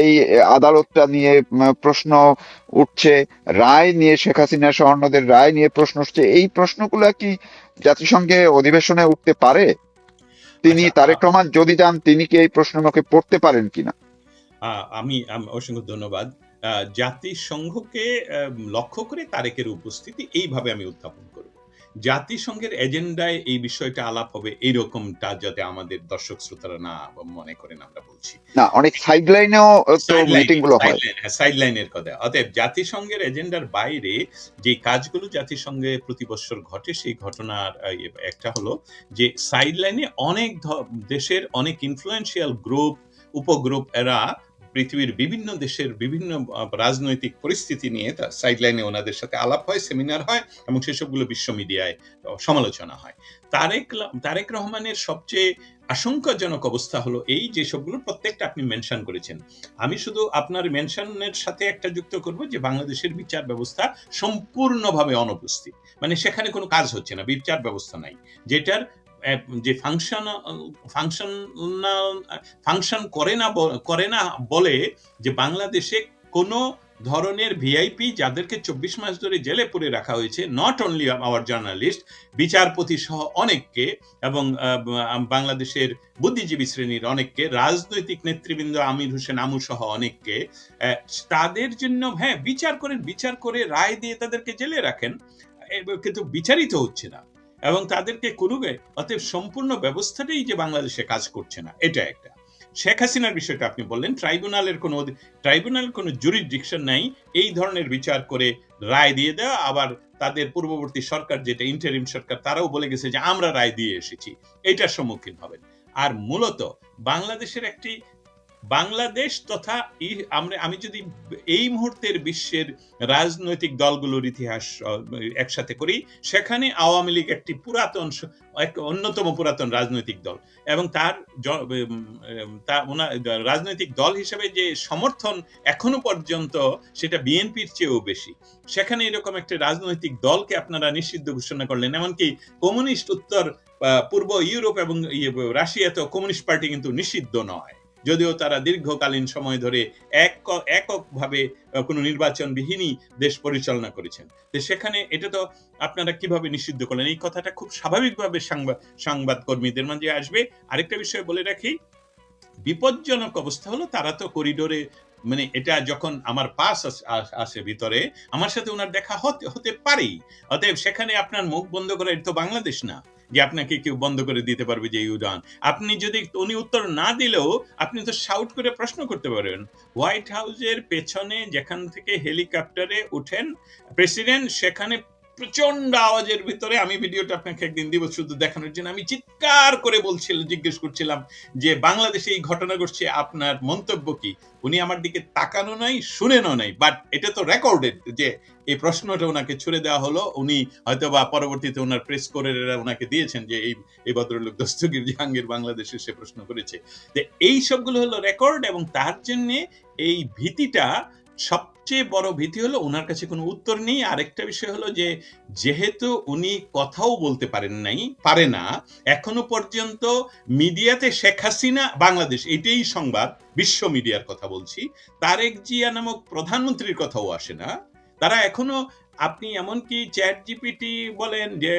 এই আদালতটা নিয়ে প্রশ্ন উঠছে, রায় নিয়ে, শেখ হাসিনা সহ অন্যদের রায় নিয়ে প্রশ্ন উঠছে, এই প্রশ্নগুলো কি জাতিসংঘে অধিবেশনে উঠতে পারে? তিনি, আচ্ছা, তারেক রহমান যদি যান, তিনি কি এই প্রশ্নের মুখে পড়তে পারেন কিনা? আমি অসংখ্য ধন্যবাদ। জাতিসংঘকে লক্ষ্য করে তারেকের উপস্থিতি এইভাবে আমি উত্থাপন করব। জাতিসংঘের এজেন্ডায় এই বিষয়টা আলাপ হবে এইরকমটা, যাতে আমাদের দর্শক শ্রোতারা না মনে করেন আমরা বলছি। না, অনেক সাইড লাইনেও তো মিটিং গুলো হয়। সাইড লাইনের কথা। অতএব জাতিসংঘের এজেন্ডার বাইরে যে কাজগুলো জাতিসংঘে প্রতি বছর ঘটে, সেই ঘটনার একটা হলো যে সাইড লাইনে অনেক দেশের অনেক ইনফ্লুয়েন্সিয়াল গ্রুপ, উপগ্রুপ, এরা পৃথিবীর বিভিন্ন দেশের বিভিন্ন রাজনৈতিক পরিস্থিতি নিয়ে সাইডলাইনে ওনাদের সাথে আলাপ হয়, সেমিনার হয়, এবং সেসবগুলো বিশ্ব মিডিয়ায় সমালোচনা হয়। তারেক রহমানের সবচেয়ে আশঙ্কাজনক অবস্থা হলো এই যে সবগুলো প্রত্যেকটা আপনি মেনশন করেছেন। আমি শুধু আপনার মেনশনের সাথে একটা যুক্ত করব যে বাংলাদেশের বিচার ব্যবস্থা সম্পূর্ণভাবে অনুপস্থিত, মানে সেখানে কোনো কাজ হচ্ছে না, বিচার ব্যবস্থা নাই, যেটার যে ফাংশন ফাংশন করে না বলে যে বাংলাদেশে কোনো ধরনের ভিআইপি যাদেরকে ২৪ মাস ধরে জেলে পুরে রাখা হয়েছে, নট অনলি আওয়ার জার্নালিস্ট, বিচারপতি সহ অনেককে, এবং বাংলাদেশের বুদ্ধিজীবী শ্রেণীর অনেককে, রাজনৈতিক নেতৃবৃন্দ আমির হোসেন আমু সহ অনেককে, তাদের জন্য হ্যাঁ বিচার করে রায় দিয়ে তাদেরকে জেলে রাখেন, কিন্তু বিচারিত হচ্ছে না এবং তাদেরকে কোনো, অতএব সম্পূর্ণ ব্যবস্থাটাই যে বাংলাদেশে কাজ করছে না, এটা একটা। শেখ হাসিনার বিষয়টা আপনি বললেন, ট্রাইব্যুনালের কোনো জুরিসডিকশন নাই এই ধরনের বিচার করে রায় দিয়ে দেওয়া। আবার তাদের পূর্ববর্তী সরকার, যেটা ইন্টারিম সরকার, তারাও বলে গেছে যে আমরা রায় দিয়ে এসেছি, এইটার সম্মুখীন হবেন। আর মূলত বাংলাদেশের একটি বাংলাদেশ তথা আমি যদি এই মুহূর্তের বিশ্বের রাজনৈতিক দলগুলোর ইতিহাস একসাথে করি, সেখানে আওয়ামী লীগ একটি অন্যতম পুরাতন রাজনৈতিক দল, এবং তার রাজনৈতিক দল হিসেবে যে সমর্থন এখনো পর্যন্ত সেটা বিএনপির চেয়েও বেশি। সেখানে এরকম একটা রাজনৈতিক দলকে আপনারা নিষিদ্ধ ঘোষণা করলেন। এমনকি কমিউনিস্ট উত্তর পূর্ব ইউরোপ এবং রাশিয়াতেও কমিউনিস্ট পার্টি কিন্তু নিষিদ্ধ নয়, যদিও তারা দীর্ঘকালীন সময় ধরে এককভাবে কোনো নির্বাচনবিহীনই দেশ পরিচালনা করেছেন। তো সেখানে এটা তো আপনারা কিভাবে নিষিদ্ধ করলেন? এই কথাটা খুব স্বাভাবিকভাবে সংবাদ কর্মীদের মাঝে আসবে। আরেকটা বিষয় বলে রাখি, বিপজ্জনক অবস্থা হলো তারা তো করিডোরে, মানে এটা যখন আমার পাস আসে ভিতরে, আমার সাথে ওনার দেখা হতে পারেই। অতএব সেখানে আপনার মুখ বন্ধ করা, এটা তো বাংলাদেশ না যে আপনাকে কেউ বন্ধ করে দিতে পারবে যে ইউডান। আপনি যদি উনি উত্তর না দিলেও আপনি তো শাউট করে প্রশ্ন করতে পারেন। হোয়াইট হাউসের পেছনে যেখান থেকে হেলিকপ্টারে উঠেন প্রেসিডেন্ট, সেখানে প্রচন্ড আওয়াজের ভিতরে, আমি ভিডিওটা আপনাকে একদিন দিব শুধু দেখানোর জন্য, আমি চিৎকার করে জিজ্ঞেস করছিলাম যে বাংলাদেশে এই ঘটনা ঘটছে, আপনার মন্তব্য কি? উনি আমার দিকে তাকানো নাই, শুনেনও নাই, বাট এটা তো রেকর্ডেড যে এই প্রশ্নটা ওনাকে ছুড়ে দেওয়া হলো। উনি হয়তো বা পরবর্তীতে ওনার প্রেস কোরেরা ওনাকে দিয়েছেন যে এই ভদ্রলোক দস্তগীর জাহাঙ্গীর বাংলাদেশে সে প্রশ্ন করেছে। এই সবগুলো হলো রেকর্ড, এবং তার জন্য এই ভীতিটা, সবচেয়ে বড় ভীতি হলো ওনার কাছে কোনো উত্তর নেই। আরেকটা বিষয় হলো যে যেহেতু উনি কথাও বলতে পারে না এখনো পর্যন্ত, মিডিয়াতে শেখ হাসিনা বাংলাদেশ এটাই সংবাদ, বিশ্ব মিডিয়ার কথা বলছি, তারেক জিয়া নামক প্রধানমন্ত্রীর কথাও আসে না। তারা এখনো, আপনি এমনকি চ্যাট জিপিটি বলেন, যে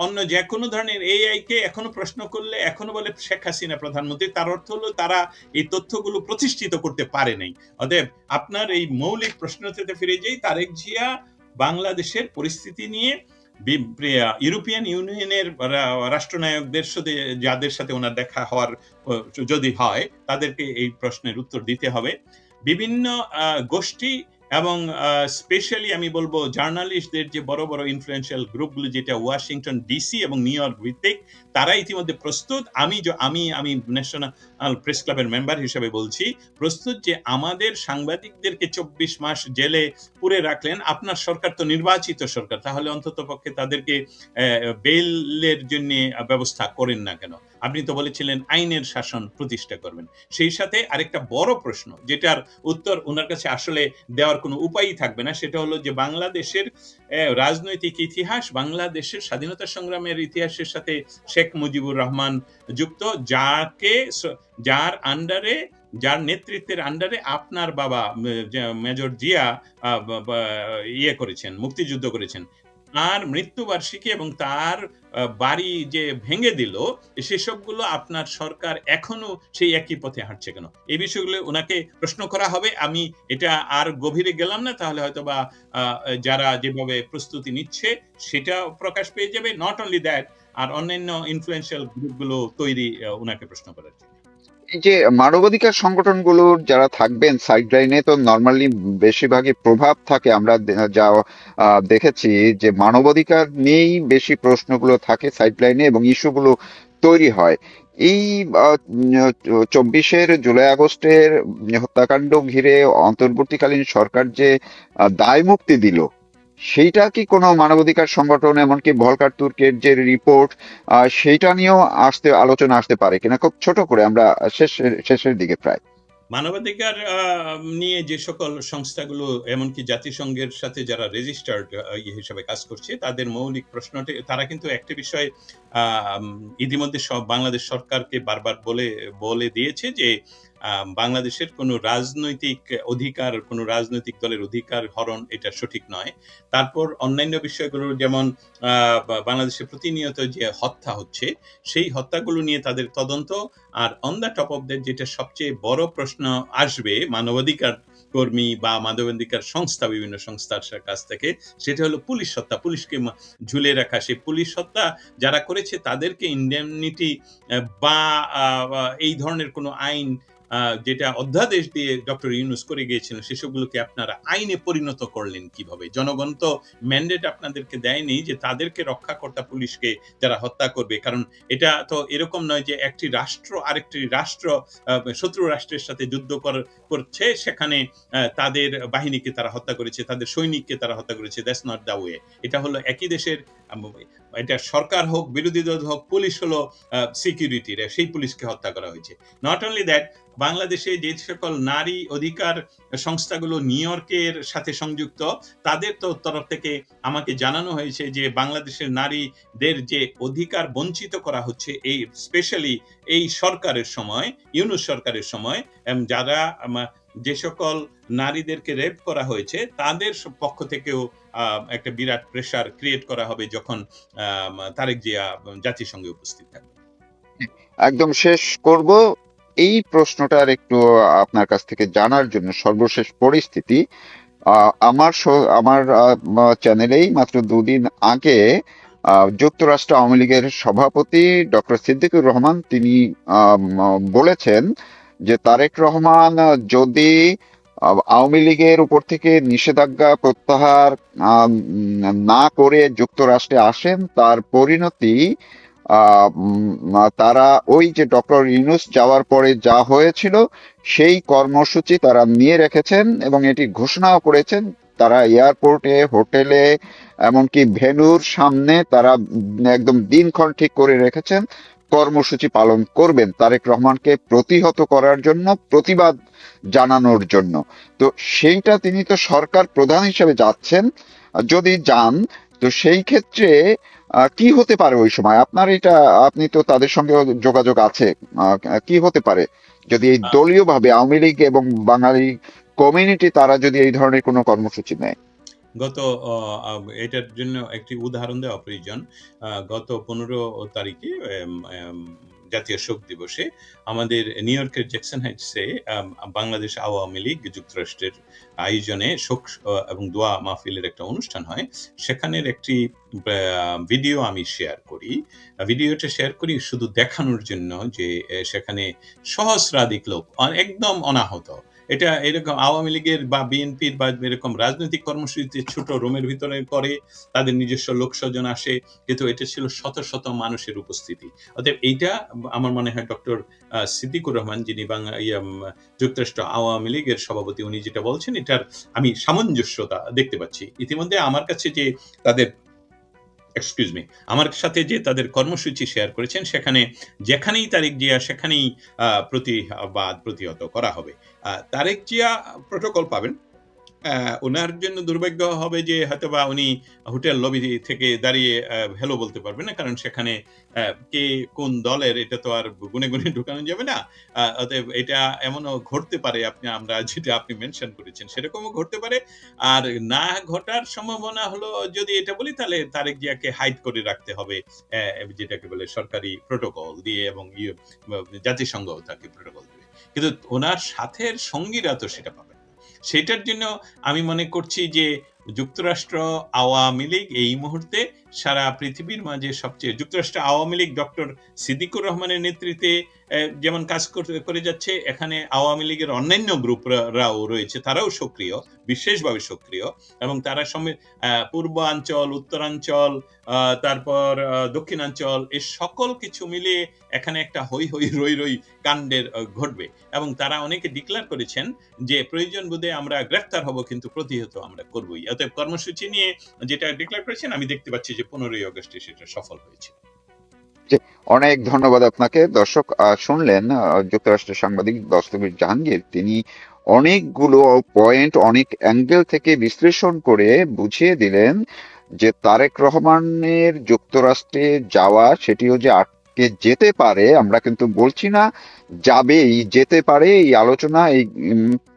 অন্য যে কোনো ধরনের এআই কে এখনো প্রশ্ন করলে এখনো বলে শেখ হাসিনা প্রধানমন্ত্রী। তার অর্থ হলো তারা এই তথ্যগুলো প্রতিষ্ঠিত করতে পারে নাই। অতএব আপনার এই মৌলিক প্রশ্নতে ফিরে যাই, তারেক জিয়া বাংলাদেশের পরিস্থিতি নিয়ে ইউরোপিয়ান ইউনিয়নের রাষ্ট্রনায়কদের সাথে, যাদের সাথে ওনার দেখা হওয়ার যদি হয়, তাদেরকে এই প্রশ্নের উত্তর দিতে হবে। বিভিন্ন গোষ্ঠী এবং স্পেশালি আমি বলবো জার্নালিস্টদের যে বড় বড় ইনফ্লুয়েন্সিয়াল গ্রুপগুলো, যেটা ওয়াশিংটন ডিসি এবং নিউ ইয়র্ক ভিত্তিক, তারা ইতিমধ্যে প্রস্তুত, আমি ন্যাশনাল প্রেস ক্লাবের মেম্বার হিসেবে বলছি, প্রস্তুত যে আমাদের সাংবাদিকদেরকে ২৪ মাস জেলে পুরে রাখলেন, আপনার সরকার তো নির্বাচিত সরকার, তাহলে অন্তত পক্ষে তাদেরকে বেইলের জন্য ব্যবস্থা করেন না কেন? আপনি তো বলেছিলেন আইনের শাসন প্রতিষ্ঠা করবেন। সেই সাথে আরেকটা বড় প্রশ্ন, যেটার উত্তর ওনার কাছে আসলে দেওয়ার কোনো উপায়ই থাকবে না, সেটা হলো যে বাংলাদেশের রাজনৈতিক ইতিহাস, বাংলাদেশের স্বাধীনতা সংগ্রামের ইতিহাসের সাথে শেখ মুজিবুর রহমান যুক্ত, যার নেতৃত্বের আন্ডারে আপনার বাবা মেজর জিয়া মুক্তিযুদ্ধ করেছেন, তার মৃত্যুবার্ষিকী এবং তার বাড়ি যে ভেঙে দিল, সেসবগুলো আপনার সরকার এখনো সেই একই পথে হাঁটছে কেন? এই বিষয়গুলো ওনাকে প্রশ্ন করা হবে। আমি এটা আর গভীরে গেলাম না, তাহলে হয়তো বা যারা যেভাবে প্রস্তুতি নিচ্ছে সেটা প্রকাশ পেয়ে যাবে। নট অনলি দ্যাট, আর অন্যান্য ইনফ্লুয়েন্সিয়াল গ্রুপগুলো তৈরি ওনাকে প্রশ্ন করার জন্য। এই যে মানবাধিকার সংগঠনগুলোর যারা থাকবেন সাইড লাইনে, তো নর্মালি বেশিরভাগই প্রভাব থাকে, আমরা যা দেখেছি যে মানবাধিকার নিয়েই বেশি প্রশ্নগুলো থাকে সাইড লাইনে এবং ইস্যুগুলো তৈরি হয়। এই ২৪ জুলাই আগস্টের হত্যাকাণ্ড ঘিরে অন্তর্বর্তীকালীন সরকার যে দায় মুক্তি দিল, সেইটা কি কোনো মানবাধিকার সংগঠন, এমনকি ভলকার তুর্কের যে রিপোর্ট, সেইটা নিয়েও আলোচনা আসতে পারে কিনা? খুব ছোট করে, আমরা শেষের দিকে প্রায়। মানবাধিকার নিয়ে যে সকল সংস্থাগুলো এমনকি জাতিসংঘের সাথে যারা রেজিস্টার্ড হিসেবে কাজ করছে, তাদের মৌলিক প্রশ্নটি তারা কিন্তু একটা বিষয় আম ইতিমধ্যে বাংলাদেশ সরকারকে বারবার বলে বলে দিয়েছে যে বাংলাদেশের কোনো রাজনৈতিক অধিকার, কোনো রাজনৈতিক দলের অধিকার হরণ এটা সঠিক নয়। তারপর অন্যান্য বিষয়গুলো যেমন বাংলাদেশে প্রতিনিয়ত যে হত্যা হচ্ছে, সেই হত্যাগুলো নিয়ে তাদের তদন্ত। আর on the top of that যেটা সবচেয়ে বড় প্রশ্ন আসবে মানবাধিকার কর্মী বা মানবাধিকার সংস্থা, বিভিন্ন সংস্থার কাছ থেকে, সেটা হলো পুলিশ হত্যা। পুলিশকে ঝুলে রাখা, সেই পুলিশ হত্যা যারা করেছে তাদেরকে ইন্ডেমনিটি বা এই ধরনের কোনো আইন যেটা অধ্যাদেশ দিয়ে ডক্টর ইউনূস করে গিয়েছিলেন, সেসবগুলোকে আপনারা আইনে পরিণত করলেন কিভাবে? জনগণ তো ম্যান্ডেট আপনাদেরকে দেয়নি যে তাদেরকে রক্ষাকর্তা পুলিশকে যারা হত্যা করবে। কারণ এটা তো এরকম নয় যে একটি রাষ্ট্র আরেকটি রাষ্ট্র শত্রু রাষ্ট্রের সাথে যুদ্ধ করছে, সেখানে তাদের বাহিনীকে তারা হত্যা করেছে, তাদের সৈনিককে তারা হত্যা করেছে। That's not the way. এটা হলো একই দেশের, এটা সরকার হোক, বিরোধী দল হোক, পুলিশ হলো সিকিউরিটির, সেই পুলিশকে হত্যা করা হয়েছে। নট অনলি দ্যাট, বাংলাদেশে যে সকল নারী অধিকার সংস্থাগুলো নিউ ইয়র্কের সাথে সংযুক্ত, তাদের তো তরফ থেকে আমাকে জানানো হয়েছে যে বাংলাদেশের নারীদের যে অধিকার বঞ্চিত করা হচ্ছে, এই স্পেশালি এই সরকারের সময়, ইউনূস সরকারের সময়, যারা যে সকল নারীদেরকে রেপ করা হয়েছে তাদের পক্ষ থেকেও একটা বিরাট প্রেসার ক্রিয়েট করা হবে যখন তারেক জিয়া জাতিসংঘে উপস্থিত থাকবে। একদম শেষ করব এই প্রশ্নটার একটু আপনার কাছ থেকে জানার জন্য, সর্বশেষ পরিস্থিতি। আমার চ্যানেলেই মাত্র 2 দিন আগে যুক্তরাষ্ট্র আওয়ামী লীগের সভাপতি ডক্টর সিদ্দিকুর রহমান তিনি বলেছেন যে তারেক রহমান যদি আওয়ামী লীগের উপর থেকে নিষেধাজ্ঞা প্রত্যাহার না করে যুক্তরাষ্ট্রে আসেন, তার পরিণতি তারা ওই যে ডক্টর ইউনূস যাওয়ার পরে যা হয়েছিল সেই কর্মসূচি তারা নিয়ে রেখেছেন এবং এটি ঘোষণাও করেছেন। তারা এয়ারপোর্টে, হোটেলে, এমনকি ভেন্যুর সামনে তারা একদম দিনক্ষণ ঠিক করে রেখেছেন, কর্মসূচি পালন করবেন তারেক রহমানকে প্রতিহত করার জন্য, প্রতিবাদ জানানোর জন্য। তো সেইটা, তিনি তো সরকার প্রধান হিসেবে যাচ্ছেন, যদি যান তো সেই ক্ষেত্রে কি হতে পারে ওই সময়? আপনার এটা, আপনি তো তাদের সঙ্গে যোগাযোগ আছে, কি হতে পারে যদি এই আহ, দলীয় ভাবে আওয়ামী লীগ এবং বাঙালি কমিউনিটি তারা যদি এই ধরনের কোনো কর্মসূচি নেয়? গত এটার জন্য একটি উদাহরণ দেওয়া প্রয়োজন। গত 15 তারিখে জাতীয় শোক দিবসে আমাদের নিউ ইয়র্কের জ্যাকসন হাইটসে বাংলাদেশ আওয়ামী লীগ যুক্তরাষ্ট্রের আয়োজনে শোক এবং দোয়া মাহফিলের একটা অনুষ্ঠান হয়। সেখানের একটি ভিডিও আমি শেয়ার করি। ভিডিওটা শেয়ার করি শুধু দেখানোর জন্য যে সেখানে সহস্রাধিক লোক একদম অনাহত। এটা এরকম আওয়ামী লীগের বা বিএনপির বা এরকম রাজনৈতিক কর্মসূচিতে ছোট রুমের ভিতরে করে, তাদের নিজস্ব লোকস্বজন আসে, কিন্তু এটা ছিল শত শত মানুষের উপস্থিতি। অতএব এইটা আমার মনে হয় ডক্টর সিদ্দিকুর রহমান, যিনি যুক্তরাষ্ট্র আওয়ামী লীগের সভাপতি, উনি যেটা বলছেন এটার আমি সামঞ্জস্যতা দেখতে পাচ্ছি। ইতিমধ্যে আমার কাছে যে তাদের এক্সকিউজ মি আমার সাথে যে তাদের কর্মসূচি শেয়ার করেছেন, সেখানে যেখানেই তারেক জিয়া সেখানেই প্রতিবাদ প্রতিহত করা হবে। তারেক জিয়া প্রোটোকল পাবেন। উনার জন্য দুর্ভাগ্য হবে যে হয়তোবা উনি হোটেল লবি থেকে দাঁড়িয়ে হ্যালো বলতে পারবেন না, কারণ সেখানে কে কোন দলের এটা তো আর গুনে গুনে ঢুকানো যাবে না। অতএব এটা এমনও ঘটতে পারে, আমরা যেটা আপনি মেনশন করেছেন সেরকমও ঘটতে পারে। আর না ঘটার সম্ভাবনা হলো, যদি এটা বলি তাহলে তারেক জিয়াকে হাইড করে রাখতে হবে, যেটাকে বলে সরকারি প্রোটোকল দিয়ে, এবং জাতিসংঘ তাকে প্রোটোকল দেবে। কিন্তু ওনার সাথের সঙ্গীরা তো সেটা পাবে। সেটার জন্য আমি মনে করছি যে যুক্তরাষ্ট্র আওয়ামী লীগ এই মুহূর্তে সারা পৃথিবীর মাঝে সবচেয়ে, যুক্তরাষ্ট্র আওয়ামী লীগ ডক্টর সিদ্দিকুর রহমানের নেতৃত্বে যেমন কাজ করে যাচ্ছে, এখানে আওয়ামী লীগের অন্যান্য গ্রুপরাও রয়েছে, তারাও সক্রিয়, বিশেষভাবে সক্রিয়, এবং তারা পূর্বাঞ্চল, উত্তরাঞ্চল, তারপর দক্ষিণাঞ্চল, এই সকল কিছু মিলিয়ে এখানে একটা হই হই রই রই কাণ্ডের ঘটবে। এবং তারা অনেকে ডিক্লেয়ার করেছেন যে প্রয়োজন বোধে আমরা গ্রেফতার হব, কিন্তু প্রতিহত আমরা করবই। অতএব কর্মসূচি নিয়ে যেটা ডিক্লেয়ার করেছেন, আমি দেখতে পাচ্ছি যে 15ই আগস্টে সেটা সফল হয়েছে। জি, অনেক ধন্যবাদ আপনাকে। দর্শক শুনলেন যুক্তরাষ্ট্রের সাংবাদিক দস্তগীর জাহাঙ্গীর, তিনি অনেকগুলো পয়েন্ট অনেক অ্যাঙ্গেল থেকে বিশ্লেষণ করে বুঝিয়ে দিলেন যে তারেক রহমানের যুক্তরাষ্ট্রে যাওয়া সেটিও যে আটকে যেতে পারে, আমরা কিন্তু বলছি না যাবেই, যেতে পারে। এই আলোচনা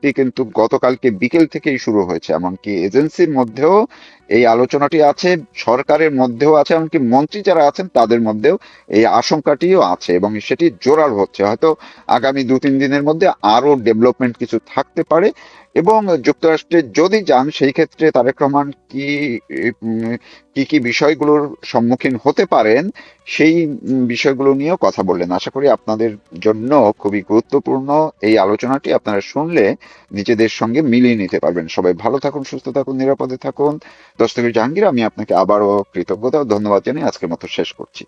টি কিন্তু গতকালকে বিকেল থেকেই শুরু হয়েছে, এমনকি এজেন্সির মধ্যেও এই আলোচনাটি আছে, সরকারের মধ্যেও আছে, এমনকি মন্ত্রী যারা আছেন তাদের মধ্যেও এই আশঙ্কাটিও আছে, এবং সেটি জোরালো হচ্ছে। হয়তো আগামী 2-3 দিনের মধ্যে আরো ডেভেলপমেন্ট কিছু থাকতে পারে। এবং যুক্তরাষ্ট্রে যদি যান সেই ক্ষেত্রে তারেক রহমান উম, কি কি বিষয়গুলোর সম্মুখীন হতে পারেন, সেই বিষয়গুলো নিয়েও কথা বললেন। আশা করি আপনাদের জন্য খুবই গুরুত্বপূর্ণ এই আলোচনাটি, আপনারা শুনলে নিজেদের সঙ্গে মিলিয়ে নিতে পারবেন। সবাই ভালো থাকুন, সুস্থ থাকুন, নিরাপদে থাকুন। দস্তগীর জাহাঙ্গীর, আমি আপনাকে আবারও কৃতজ্ঞতা ও ধন্যবাদ জানিয়ে আজকের মতো শেষ করছি।